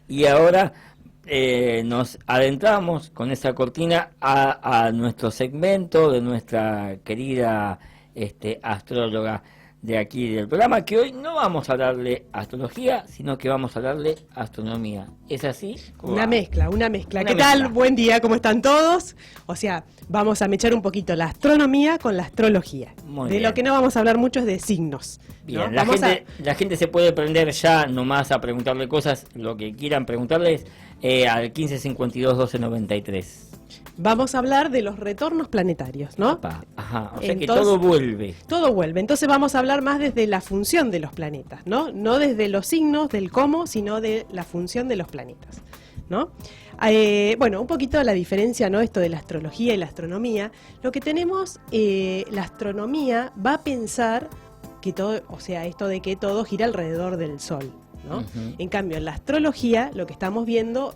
Y ahora nos adentramos con esa cortina a nuestro segmento de nuestra querida astróloga de aquí del programa, que hoy no vamos a hablarle astrología, sino que vamos a hablarle astronomía. ¿Es así? Una mezcla. Una ¿Qué mezcla. tal? Buen día, ¿cómo están todos? O sea, vamos a mechar un poquito la astronomía con la astrología. Muy de bien. lo que no vamos a hablar mucho es de signos. Bien, ¿no? la gente se puede prender ya nomás a preguntarle cosas, lo que quieran preguntarles, al 1552 1293. Vamos a hablar de los retornos planetarios, ¿no? Ajá, o sea que Entonces, todo vuelve. Todo vuelve. Entonces vamos a hablar más desde la función de los planetas, ¿no? No desde los signos, del cómo, sino de la función de los planetas, ¿no? Bueno, un poquito la diferencia, ¿no? Esto de la astrología y la astronomía. Lo que tenemos, la astronomía va a pensar que todo, o sea, esto de que todo gira alrededor del Sol, ¿no? Ujú. En cambio, en la astrología lo que estamos viendo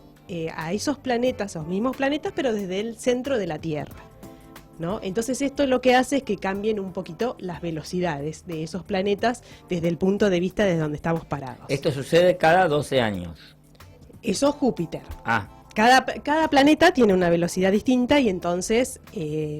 a esos planetas, a los mismos planetas, pero desde el centro de la Tierra, ¿no? Entonces esto lo que hace es que cambien un poquito las velocidades de esos planetas desde el punto de vista desde donde estamos parados. Esto sucede cada 12 años. Eso es Júpiter. Ah, Cada planeta tiene una velocidad distinta y entonces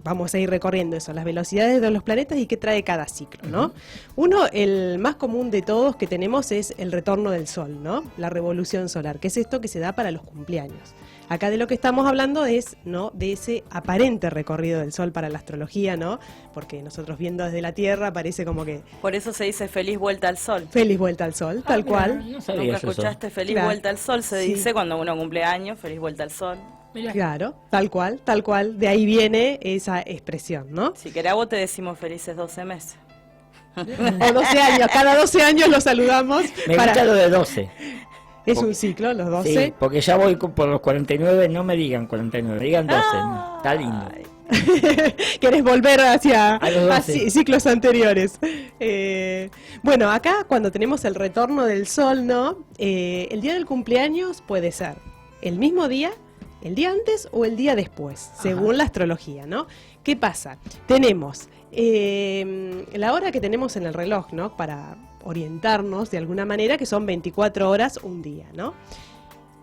vamos a ir recorriendo eso, las velocidades de los planetas y qué trae cada ciclo, ¿no? Uno, el más común de todos que tenemos es el retorno del Sol, ¿no? La revolución solar, que es esto que se da para los cumpleaños. Acá de lo que estamos hablando es, ¿no?, de ese aparente recorrido del Sol para la astrología, ¿no? Porque nosotros viendo desde la Tierra parece como que Por eso se dice feliz vuelta al sol. feliz vuelta al Sol, tal mira, cual. no sabía ¿Nunca yo eso. escuchaste feliz Claro. vuelta al sol? Se Sí. dice cuando uno cumple años, feliz vuelta al sol. Mirá. Claro, tal cual. De ahí viene esa expresión, ¿no? Si querés, a vos te decimos felices 12 meses. O 12 años, cada 12 años lo saludamos. Me gusta lo de 12. Es un ciclo, los 12. Sí, porque ya voy por los 49, no me digan 49, digan 12. ¿no? Está lindo. Ay, ¿Querés volver hacia A los 12. ciclos anteriores? Bueno, acá cuando tenemos el retorno del Sol, ¿no? El día del cumpleaños puede ser el mismo día, el día antes o el día después, según la astrología, ¿no? ¿Qué pasa? Tenemos la hora que tenemos en el reloj, ¿no? Para orientarnos de alguna manera, que son 24 horas un día, ¿no?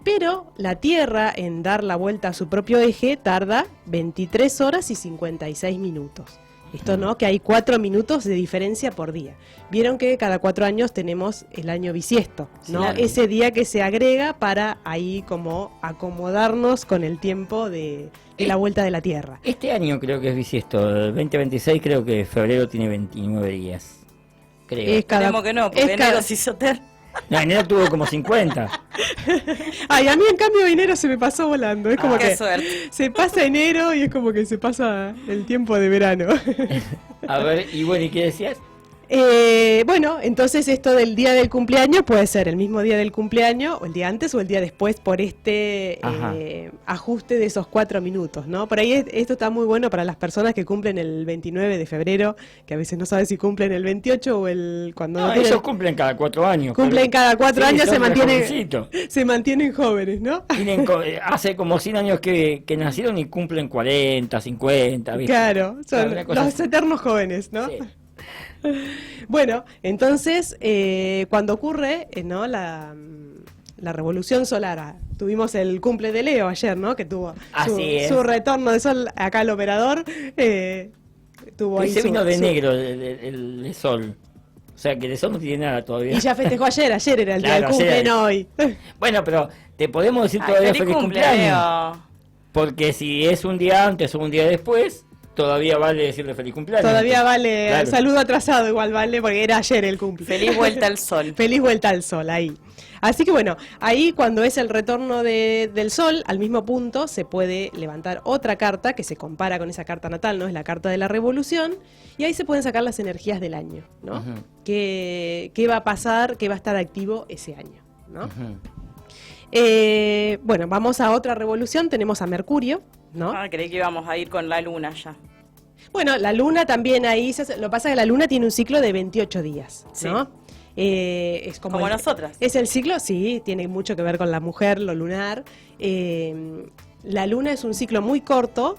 Pero la Tierra en dar la vuelta a su propio eje tarda 23 horas y 56 minutos. Esto, ¿no? Que hay 4 minutos de diferencia por día. Vieron que cada 4 años tenemos el año bisiesto, ¿no? Claro. Ese día que se agrega para ahí como acomodarnos con el tiempo de la vuelta de la Tierra. Este año creo que es bisiesto, el 2026 creo que febrero tiene 29 días. Creo. Es cada- Esperemos que no, porque es cada- enero se hizo eterno. No, enero tuvo como 50. Ay, a mí en cambio enero se me pasó volando. Es como Qué que suerte. se pasa enero y es como que se pasa el tiempo de verano. A ver, y bueno, ¿y qué decías? Bueno, entonces esto del día del cumpleaños puede ser el mismo día del cumpleaños, o el día antes o el día después, por este Ajá. ajuste de esos 4 minutos, ¿no? Por ahí esto está muy bueno para las personas que cumplen el 29 de febrero, que a veces no saben si cumplen el 28 o el cuando No, tienen- ellos cumplen cada 4 años. cumplen pero- cada 4 Sí, años, son re jovencitos. se mantienen jóvenes, ¿no? Hace como 100 años que nacieron y cumplen 40, 50, ¿viste? Claro, son Una cosa los así. eternos jóvenes, ¿no? Sí. Bueno, entonces, cuando ocurre, ¿no? la revolución solar, tuvimos el cumple de Leo ayer, ¿no? Que tuvo Así es. su retorno de sol, acá el operador tuvo Hoy ahí se vino de su- negro el sol. O sea que de sol no tiene nada todavía. Y ya festejó ayer era el día Claro, del cumple, ayer. no hoy. Bueno, pero te podemos decir Ay, todavía feliz feliz cumple, cumpleaños. Leo. Porque si es un día antes o un día después, todavía vale decirle feliz cumpleaños. Todavía vale, Claro. saludo atrasado igual vale, porque era ayer el cumple. Feliz vuelta al sol. Feliz vuelta al sol, ahí. Así que bueno, ahí cuando es el retorno del sol, al mismo punto se puede levantar otra carta que se compara con esa carta natal, ¿no? Es la carta de la revolución, y ahí se pueden sacar las energías del año, ¿no? Ujú. ¿Qué va a pasar, qué va a estar activo ese año, ¿no? Ujú. Bueno, vamos a otra revolución, tenemos a Mercurio, ¿no? Ah, creí que íbamos a ir con la luna ya. Bueno, la luna también ahí, lo que pasa es que la luna tiene un ciclo de 28 días, ¿no? Sí. Es Como nosotras. Es el ciclo, sí, tiene mucho que ver con la mujer, lo lunar. La luna es un ciclo muy corto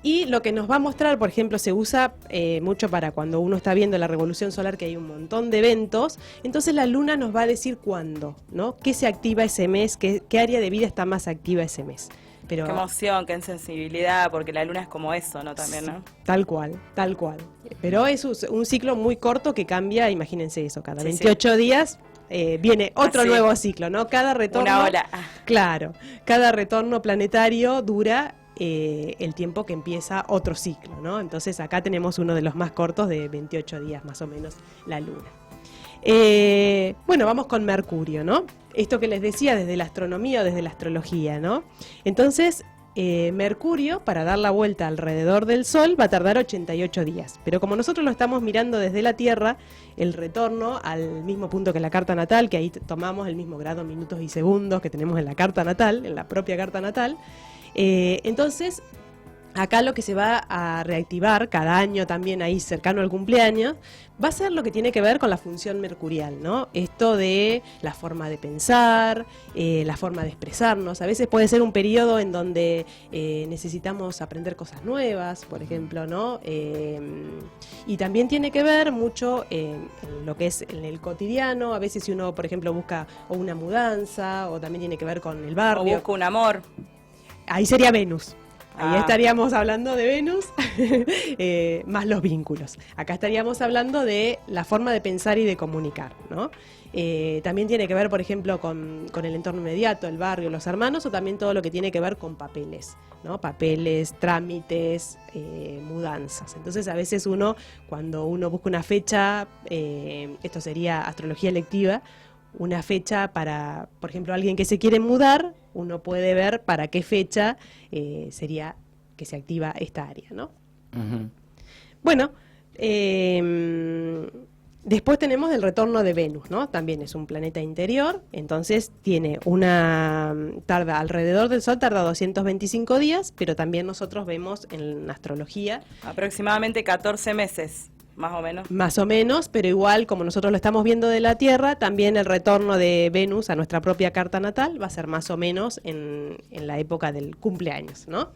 Y lo que nos va a mostrar, por ejemplo, se usa mucho para cuando uno está viendo la revolución solar, que hay un montón de eventos, entonces la luna nos va a decir cuándo, ¿no? ¿Qué se activa ese mes? ¿Qué área de vida está más activa ese mes? Pero, qué emoción, qué sensibilidad, porque la luna es como eso, ¿no? También, ¿no? Tal cual, tal cual. Pero es un ciclo muy corto que cambia, imagínense eso, cada 28 días viene otro nuevo ciclo, ¿no? Cada retorno... Una ola. Claro, cada retorno planetario dura el tiempo que empieza otro ciclo, ¿no? Entonces acá tenemos uno de los más cortos de 28 días más o menos, la luna. Bueno, vamos con Mercurio, ¿no? Esto que les decía desde la astronomía o desde la astrología, ¿no? Entonces, Mercurio, para dar la vuelta alrededor del Sol, va a tardar 88 días. Pero como nosotros lo estamos mirando desde la Tierra, el retorno al mismo punto que la carta natal, que ahí tomamos el mismo grado, minutos y segundos que tenemos en la carta natal, en la propia carta natal, entonces... Acá lo que se va a reactivar cada año también ahí cercano al cumpleaños va a ser lo que tiene que ver con la función mercurial, ¿no? Esto de la forma de pensar, la forma de expresarnos. A veces puede ser un periodo en donde necesitamos aprender cosas nuevas, por ejemplo, ¿no? Y también tiene que ver mucho en lo que es en el cotidiano. A veces si uno, por ejemplo, busca o una mudanza o también tiene que ver con el barrio. O busca un amor. Ahí sería Venus. Ahí estaríamos hablando de Venus, más los vínculos. Acá estaríamos hablando de la forma de pensar y de comunicar, ¿no? También tiene que ver, por ejemplo, con el entorno inmediato, el barrio, los hermanos, o también todo lo que tiene que ver con papeles, ¿no? Papeles, trámites, mudanzas. Entonces, a veces cuando uno busca una fecha, esto sería astrología electiva, una fecha para, por ejemplo, alguien que se quiere mudar, uno puede ver para qué fecha sería que se activa esta área, ¿no? Uh-huh. Bueno, después tenemos el retorno de Venus, ¿no? También es un planeta interior, entonces tarda alrededor del Sol, tarda 225 días, pero también nosotros vemos en la astrología... Aproximadamente 14 meses. Más o menos. Más o menos, pero igual como nosotros lo estamos viendo de la Tierra, también el retorno de Venus a nuestra propia carta natal va a ser más o menos en la época del cumpleaños, ¿no?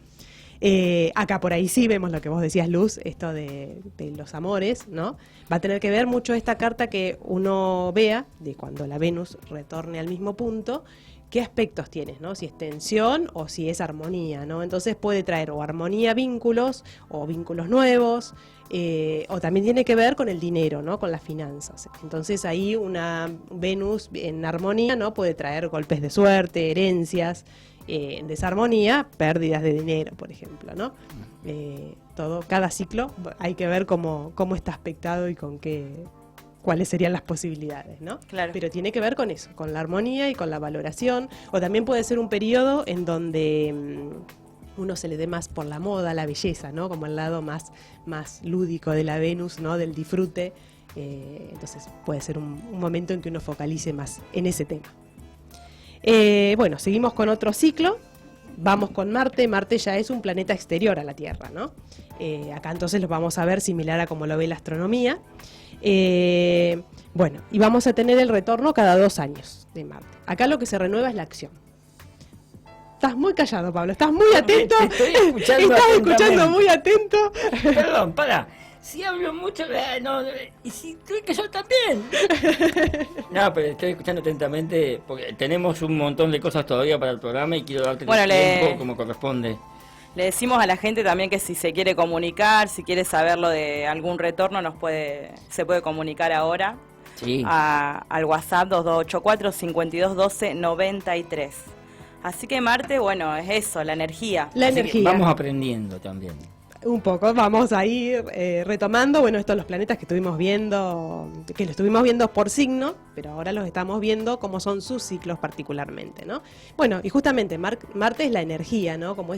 Acá por ahí sí vemos lo que vos decías, Luz, esto de los amores, ¿no? Va a tener que ver mucho esta carta que uno vea de cuando la Venus retorne al mismo punto, qué aspectos tienes, ¿no? Si es tensión o si es armonía, ¿no? Entonces puede traer o armonía vínculos o vínculos nuevos, o también tiene que ver con el dinero, ¿no? Con las finanzas. Entonces ahí una Venus en armonía, ¿no? Puede traer golpes de suerte, herencias, en desarmonía, pérdidas de dinero, por ejemplo, ¿no? Cada ciclo hay que ver cómo está aspectado y cuáles serían las posibilidades, ¿no? Claro. Pero tiene que ver con eso, con la armonía y con la valoración, o también puede ser un periodo en donde uno se le dé más por la moda, la belleza, ¿no? Como el lado más lúdico de la Venus, ¿no? Del disfrute. Entonces puede ser un momento en que uno focalice más en ese tema. Bueno, seguimos con otro ciclo. Vamos con Marte. Marte ya es un planeta exterior a la Tierra, ¿no? Acá entonces lo vamos a ver similar a como lo ve la astronomía. Bueno, y vamos a tener el retorno cada 2 años de Marte. Acá lo que se renueva es la acción. Estás muy callado, Pablo, estás muy atento. Te estoy escuchando estás escuchando muy atento. Perdón, para. Si hablo mucho, y si crees que yo también. No, pero estoy escuchando atentamente porque tenemos un montón de cosas todavía para el programa y quiero darte el tiempo como corresponde. Le decimos a la gente también que si se quiere comunicar, si quiere saberlo de algún retorno, se puede comunicar ahora Sí. al WhatsApp 2284-5212-93. Así que Marte, bueno, es eso, la energía. La Así que energía. vamos aprendiendo también. Un poco, vamos a ir retomando, bueno, estos los planetas que estuvimos viendo por signo, pero ahora los estamos viendo como son sus ciclos particularmente, ¿no? Bueno, y justamente Marte es la energía, ¿no? Como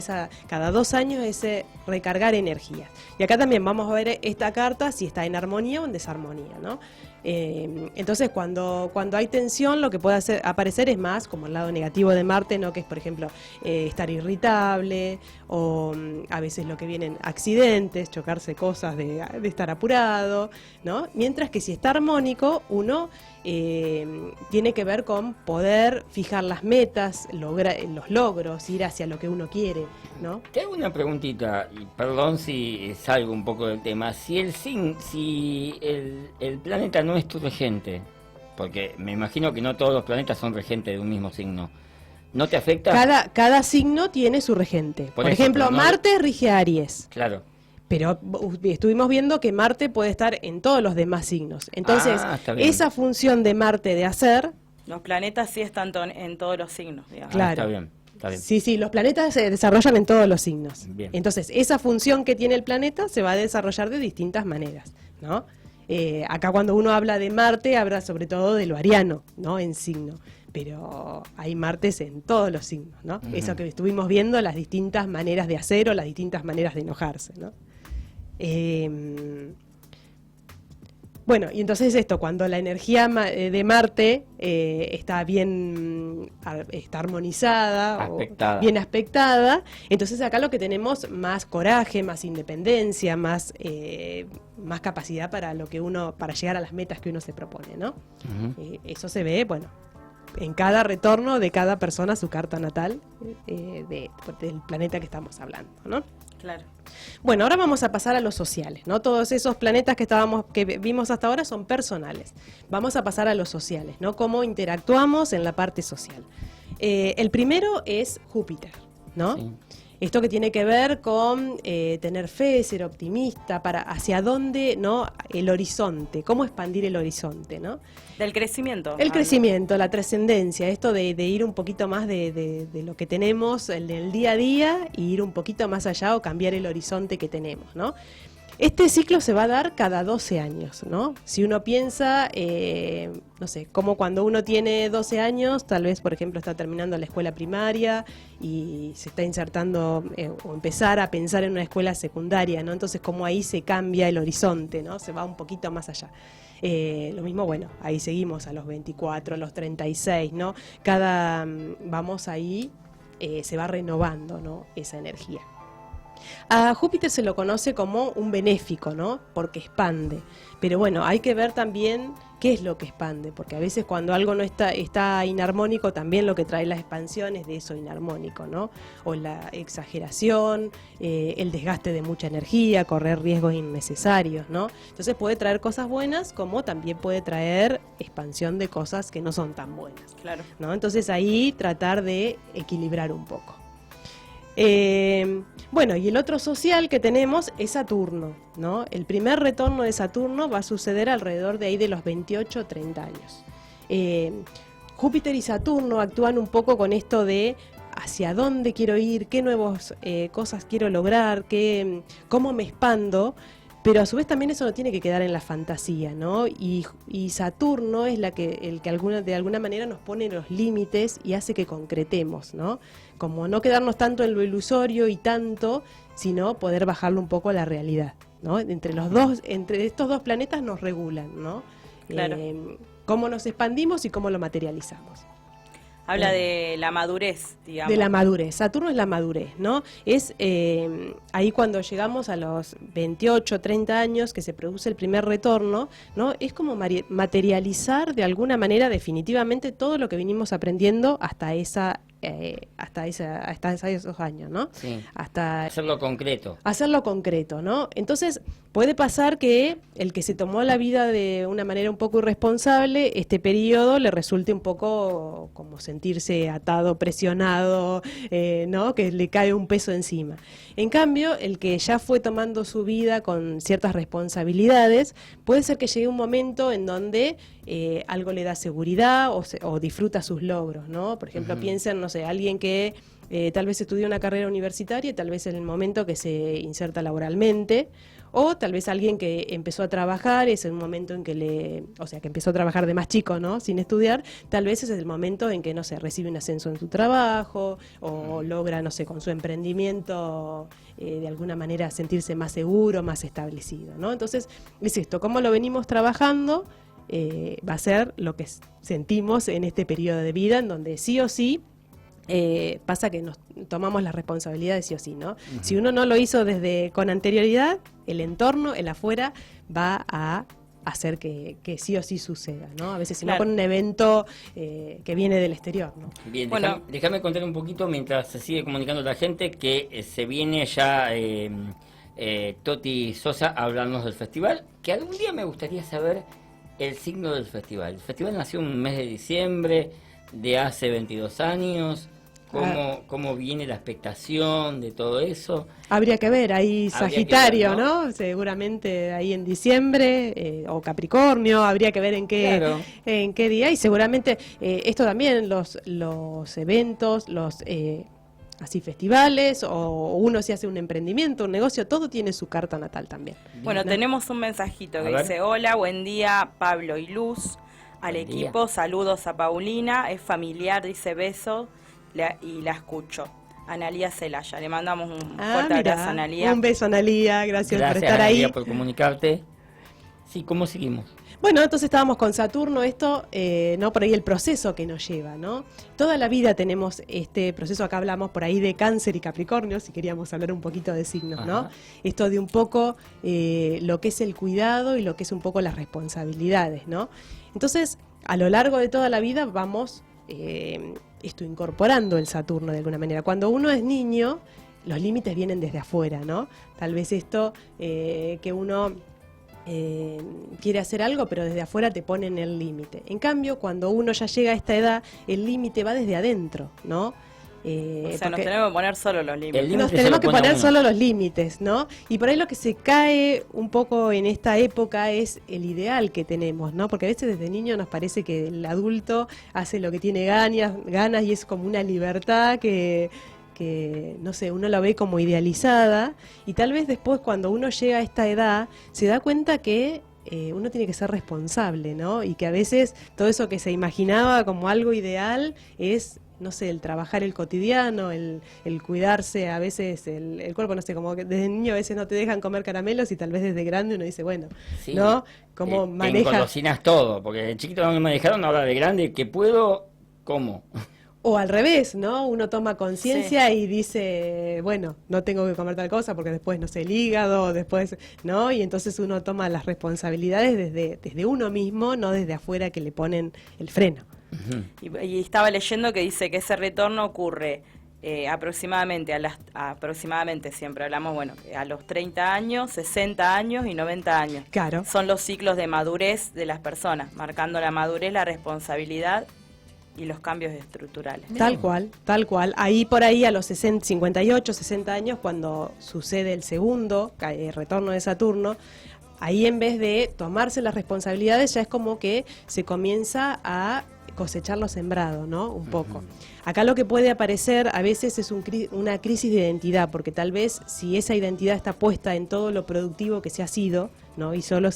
cada 2 años ese recargar energías. Y acá también vamos a ver esta carta si está en armonía o en desarmonía, ¿no? Entonces cuando hay tensión lo que puede aparecer es más como el lado negativo de Marte, ¿no? Que es por ejemplo estar irritable o a veces lo que vienen accidentes, chocarse cosas de estar apurado, ¿no? Mientras que si está armónico uno tiene que ver con poder fijar las metas, los logros, ir hacia lo que uno quiere, ¿no? Te hago una preguntita, y perdón si salgo un poco del tema. Si el planeta no es tu regente, porque me imagino que no todos los planetas son regentes de un mismo signo, ¿no te afecta? Cada signo tiene su regente. Por eso, ejemplo, pero no- Marte rige a Aries. Claro. Pero estuvimos viendo que Marte puede estar en todos los demás signos. Entonces, Está bien. esa función de Marte de hacer, Los planetas sí están en todos los signos, digamos. Claro. Está bien, está bien. sí, los planetas se desarrollan en todos los signos. Bien. Entonces, esa función que tiene el planeta se va a desarrollar de distintas maneras, ¿no? Acá cuando uno habla de Marte, habla sobre todo de lo ariano, ¿no? En signo. Pero hay Martes en todos los signos, ¿no? Ujú. Eso que estuvimos viendo, las distintas maneras de hacer o las distintas maneras de enojarse, ¿no? Bueno, y entonces esto, cuando la energía de Marte está bien, está armonizada, Aspectada. o bien aspectada, entonces acá lo que tenemos más coraje, más independencia, más capacidad para para llegar a las metas que uno se propone, ¿no? Ujú. Eso se ve, bueno, en cada retorno de cada persona a su carta natal del planeta que estamos hablando, ¿no? Claro. Bueno, ahora vamos a pasar a los sociales, ¿no? Todos esos planetas que vimos hasta ahora son personales. Vamos a pasar a los sociales, ¿no? Cómo interactuamos en la parte social. El primero es Júpiter, ¿no? Sí. Esto que tiene que ver con tener fe, ser optimista, hacia dónde, ¿no? El horizonte, cómo expandir el horizonte, ¿no? Del crecimiento. El crecimiento, la trascendencia, esto de ir un poquito más de lo que tenemos, el del día a día, y ir un poquito más allá o cambiar el horizonte que tenemos, ¿no? Este ciclo se va a dar cada 12 años, ¿no? Si uno piensa, no sé, como cuando uno tiene 12 años, tal vez, por ejemplo, está terminando la escuela primaria y se está insertando o empezar a pensar en una escuela secundaria, ¿no? Entonces, como ahí se cambia el horizonte, ¿no? Se va un poquito más allá. Lo mismo, bueno, ahí seguimos a los 24, a los 36, ¿no? Vamos ahí, se va renovando, ¿no? Esa energía. A Júpiter se lo conoce como un benéfico, ¿no? Porque expande. Pero bueno, hay que ver también qué es lo que expande, porque a veces cuando algo no está inarmónico, también lo que trae la expansión es de eso inarmónico, ¿no? O la exageración, el desgaste de mucha energía, correr riesgos innecesarios, ¿no? Entonces puede traer cosas buenas, como también puede traer expansión de cosas que no son tan buenas, Claro. ¿no? Entonces ahí tratar de equilibrar un poco. Bueno, y el otro social que tenemos es Saturno, ¿no? El primer retorno de Saturno va a suceder alrededor de ahí de los 28 o 30 años. Júpiter y Saturno actúan un poco con esto de hacia dónde quiero ir, qué nuevas cosas quiero lograr, cómo me expando, pero a su vez también eso no tiene que quedar en la fantasía, ¿no? Y Saturno es el que de alguna manera nos pone los límites y hace que concretemos, ¿no? Como no quedarnos tanto en lo ilusorio y tanto, sino poder bajarlo un poco a la realidad, ¿no? Entre estos dos planetas nos regulan, ¿no? Claro. Cómo nos expandimos y cómo lo materializamos. Habla de la madurez, digamos. De la madurez. Saturno es la madurez, ¿no? Es ahí cuando llegamos a los 28, 30 años que se produce el primer retorno, ¿no? Es como materializar de alguna manera definitivamente todo lo que vinimos aprendiendo hasta esos años, ¿no? Sí. Hasta Hacerlo concreto. hacerlo concreto, ¿no? Entonces, puede pasar que el que se tomó la vida de una manera un poco irresponsable, este periodo le resulte un poco como sentirse atado, presionado, ¿no? Que le cae un peso encima. En cambio, el que ya fue tomando su vida con ciertas responsabilidades, puede ser que llegue un momento en donde algo le da seguridad o disfruta sus logros, ¿no? Por ejemplo, piensen, no sé, alguien que tal vez estudió una carrera universitaria y tal vez en el momento que se inserta laboralmente, o tal vez alguien que empezó a trabajar, es el momento en que que empezó a trabajar de más chico, ¿no? Sin estudiar, tal vez es el momento en que, no sé, recibe un ascenso en su trabajo, o logra, no sé, con su emprendimiento, de alguna manera sentirse más seguro, más establecido, ¿no? Entonces, es esto, cómo lo venimos trabajando, va a ser lo que sentimos en este periodo de vida, en donde sí o sí, pasa que nos tomamos las responsabilidades sí o sí, ¿no? Uh-huh. Si uno no lo hizo con anterioridad, el entorno, el afuera, va a hacer que sí o sí suceda, ¿no? A veces si Claro. no con un evento que viene del exterior, ¿no? Bien, Bueno. déjame contar un poquito mientras se sigue comunicando la gente que se viene ya Toti Sosa a hablarnos del festival, que algún día me gustaría saber el signo del festival. El festival nació en un mes de diciembre de hace 22 años. ¿Cómo viene la expectación de todo eso? Habría que ver, ahí Habría Sagitario, que ver, ¿no? ¿no? Seguramente ahí en diciembre, o Capricornio, habría que ver Claro. en qué día, y seguramente esto también, los eventos, así festivales, o uno si hace un emprendimiento, un negocio, todo tiene su carta natal también. Bueno, ¿no? tenemos un mensajito A que ver. dice: hola, buen día, Pablo y Luz. Al Buen equipo, día. saludos a Paulina, es familiar, dice beso, y la escucho. Analía Celaya, le mandamos un fuerte Mira, abrazo a Analía. un beso, Analía, gracias por estar Analia, ahí. por comunicarte. Sí, ¿cómo seguimos? Bueno, entonces estábamos con Saturno, esto, ¿no? Por ahí el proceso que nos lleva, ¿no? Toda la vida tenemos este proceso, acá hablamos por ahí de Cáncer y Capricornio, si queríamos hablar un poquito de signos, ¿no? Ajá. Esto de un poco lo que es el cuidado y lo que es un poco las responsabilidades, ¿no? Entonces, a lo largo de toda la vida vamos incorporando el Saturno de alguna manera. Cuando uno es niño, los límites vienen desde afuera, ¿no? Tal vez esto que uno quiere hacer algo, pero desde afuera te ponen el límite. En cambio, cuando uno ya llega a esta edad, el límite va desde adentro, ¿no? O sea, nos porque tenemos que poner solo los límites. El límite nos se tenemos lo que pone a poner uno. solo los límites, ¿no? Y por ahí lo que se cae un poco en esta época es el ideal que tenemos, ¿no? Porque a veces desde niño nos parece que el adulto hace lo que tiene ganas y es como una libertad que no sé, uno la ve como idealizada, y tal vez después cuando uno llega a esta edad se da cuenta que uno tiene que ser responsable, ¿no? Y que a veces todo eso que se imaginaba como algo ideal es, no sé, el trabajar el cotidiano, el cuidarse, a veces el cuerpo, no sé, como que desde niño a veces no te dejan comer caramelos y tal vez desde grande uno dice, bueno, Sí. ¿no? ¿Cómo Te maneja? engolosinas todo, porque de chiquito no me dejaron, ahora de grande, que puedo, ¿cómo? O al revés, ¿no? Uno toma conciencia y dice, bueno, no tengo que comer tal cosa porque después, no sé, el hígado, después, ¿no? Y entonces uno toma las responsabilidades desde uno mismo, no desde afuera que le ponen el freno. Y estaba leyendo que dice que ese retorno ocurre aproximadamente siempre hablamos, bueno, a los 30 años, 60 años y 90 años. Claro. Son los ciclos de madurez de las personas, marcando la madurez, la responsabilidad y los cambios estructurales. Tal cual, tal cual. Ahí por ahí a los 60, 58, 60 años, cuando sucede el segundo retorno de Saturno, ahí en vez de tomarse las responsabilidades, ya es como que se comienza a cosechar lo sembrado, ¿no? Un poco. Acá lo que puede aparecer a veces es una crisis de identidad, porque tal vez si esa identidad está puesta en todo lo productivo que se ha sido, ¿no? Y solo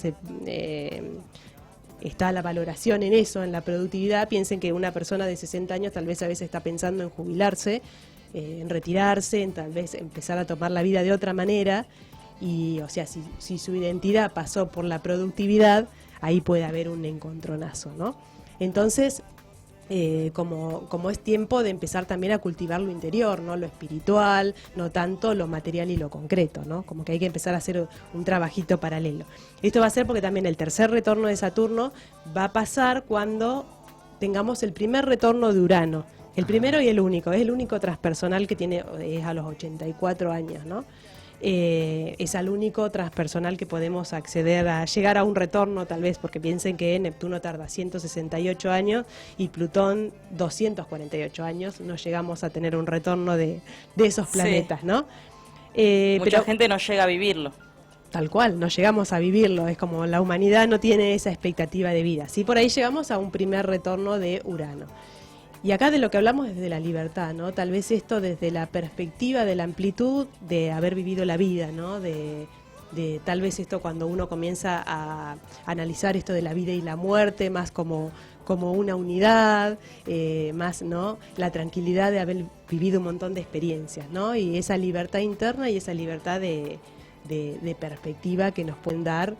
está la valoración en eso, en la productividad, piensen que una persona de 60 años tal vez a veces está pensando en jubilarse, en retirarse, en tal vez empezar a tomar la vida de otra manera, y o sea, si su identidad pasó por la productividad, ahí puede haber un encontronazo, ¿no? Entonces, como es tiempo de empezar también a cultivar lo interior, ¿no? Lo espiritual, no tanto lo material y lo concreto, ¿no? Como que hay que empezar a hacer un trabajito paralelo. Esto va a ser porque también el tercer retorno de Saturno va a pasar cuando tengamos el primer retorno de Urano. El primero y el único, es el único transpersonal que tiene, es a los 84 años, ¿no? Es al único transpersonal que podemos acceder a llegar a un retorno, tal vez, porque piensen que Neptuno tarda 168 años y Plutón 248 años, no llegamos a tener un retorno de esos planetas, ¿no? Mucha pero gente no llega a vivirlo. tal cual, no llegamos a vivirlo, es como la humanidad no tiene esa expectativa de vida. Sí, por ahí llegamos a un primer retorno de Urano. Y acá de lo que hablamos es de la libertad, ¿no? Tal vez esto desde la perspectiva de la amplitud de haber vivido la vida, ¿no? De tal vez esto cuando uno comienza a analizar esto de la vida y la muerte más como una unidad, más, ¿no? La tranquilidad de haber vivido un montón de experiencias, ¿no? Y esa libertad interna y esa libertad de perspectiva que nos pueden dar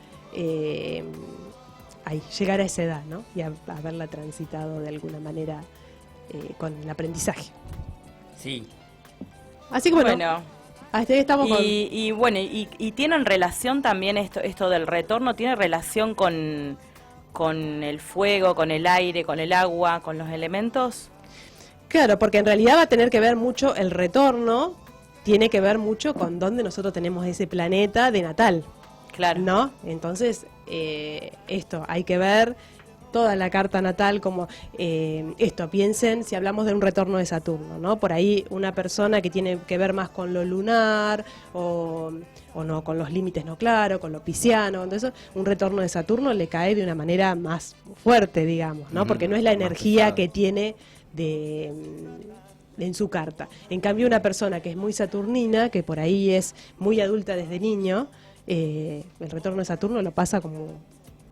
llegar a esa edad, ¿no? Y haberla transitado de alguna manera con el aprendizaje. Sí. Así que bueno, Hasta ahí estamos con... Y bueno, y tienen relación también esto del retorno, tiene relación con el fuego, con el aire, con el agua, con los elementos. Claro, porque en realidad va a tener que ver mucho el retorno, tiene que ver mucho con dónde nosotros tenemos ese planeta de natal. Claro. ¿No? Entonces, esto, hay que ver toda la carta natal como piensen si hablamos de un retorno de Saturno, ¿no? Por ahí una persona que tiene que ver más con lo lunar o no, con los límites no claros, con lo pisciano, entonces un retorno de Saturno le cae de una manera más fuerte, digamos, ¿no? Porque no es la energía que tiene en su carta. En cambio, una persona que es muy saturnina, que por ahí es muy adulta desde niño, el retorno de Saturno lo pasa como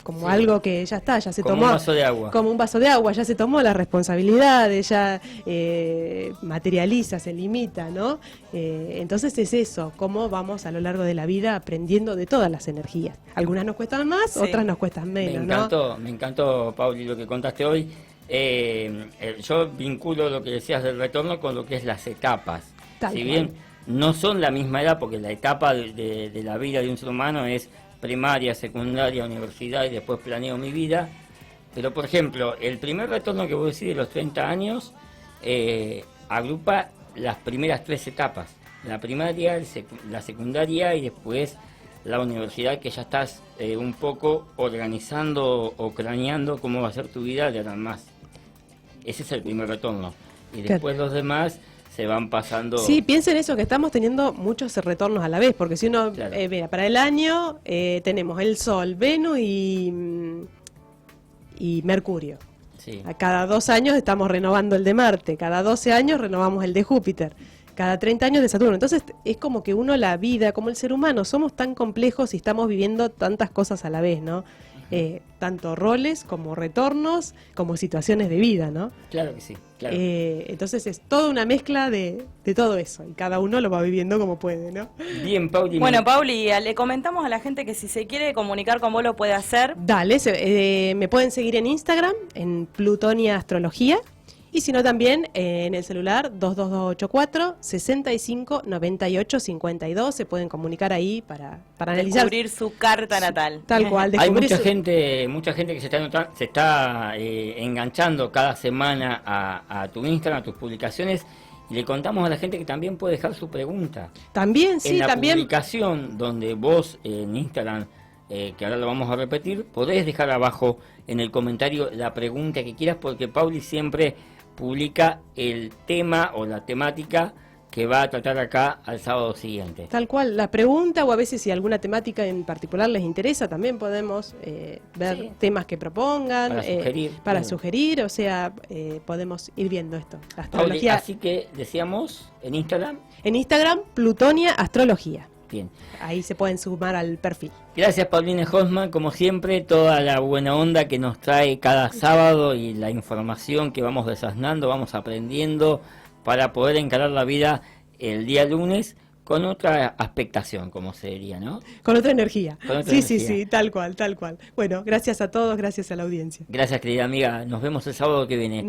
sí, algo que ya está, ya se como tomó. Un vaso de agua. Como un vaso de agua, ya se tomó las responsabilidades, ya materializa, se limita, ¿no? Entonces es eso, cómo vamos a lo largo de la vida aprendiendo de todas las energías. Algunas nos cuestan más, sí, otras nos cuestan menos, Me encantó, Pauli, lo que contaste hoy. Yo vinculo lo que decías del retorno con lo que es las etapas. Si bien no son la misma edad, porque la etapa de la vida de un ser humano es primaria, secundaria, universidad y después planeo mi vida, pero por ejemplo, el primer retorno que voy a decir de los 30 años agrupa las primeras 3 etapas, la primaria, la secundaria y después la universidad, que ya estás un poco organizando o craneando cómo va a ser tu vida de ahora en más. Ese es el primer retorno. Y después los demás se van pasando... Sí, piensen eso, que estamos teniendo muchos retornos a la vez, porque si uno, mira, para el año tenemos el Sol, Venus y Mercurio. Sí. A cada 2 años estamos renovando el de Marte, cada 12 años renovamos el de Júpiter, cada 30 años de Saturno. Entonces es como que uno, la vida, como el ser humano, somos tan complejos y estamos viviendo tantas cosas a la vez, ¿no? Tanto roles como retornos, como situaciones de vida, ¿no? Claro que sí, claro. Entonces es toda una mezcla de todo eso, y cada uno lo va viviendo como puede, ¿no? Bien, Pauli. Bueno, Pauli, le comentamos a la gente que si se quiere comunicar con vos lo puede hacer. Dale, me pueden seguir en Instagram, en Plutonia Astrología, y si no también en el celular 22284 65 98 52, se pueden comunicar ahí para analizar. Descubrir su carta natal. Tal cual. Hay mucha gente que se está enganchando cada semana a tu Instagram, a tus publicaciones, y le contamos a la gente que también puede dejar su pregunta. También, sí, en la también. publicación donde vos en Instagram, que ahora lo vamos a repetir, podés dejar abajo en el comentario la pregunta que quieras, porque Pauli siempre publica el tema o la temática que va a tratar acá al sábado siguiente. Tal cual, la pregunta, o a veces si alguna temática en particular les interesa, también podemos ver temas que propongan, para sugerir, o sea, podemos ir viendo esto. La astrología. Así que decíamos en Instagram. En Instagram, Plutonia Astrología. Bien. Ahí se pueden sumar al perfil. Gracias, Paulina Hosman, como siempre, toda la buena onda que nos trae cada sábado y la información que vamos desasnando, vamos aprendiendo para poder encarar la vida el día lunes con otra expectación, como se diría, ¿no? Con otra energía. Sí, sí, tal cual, tal cual. Bueno, gracias a todos, gracias a la audiencia. Gracias, querida amiga. Nos vemos el sábado que viene.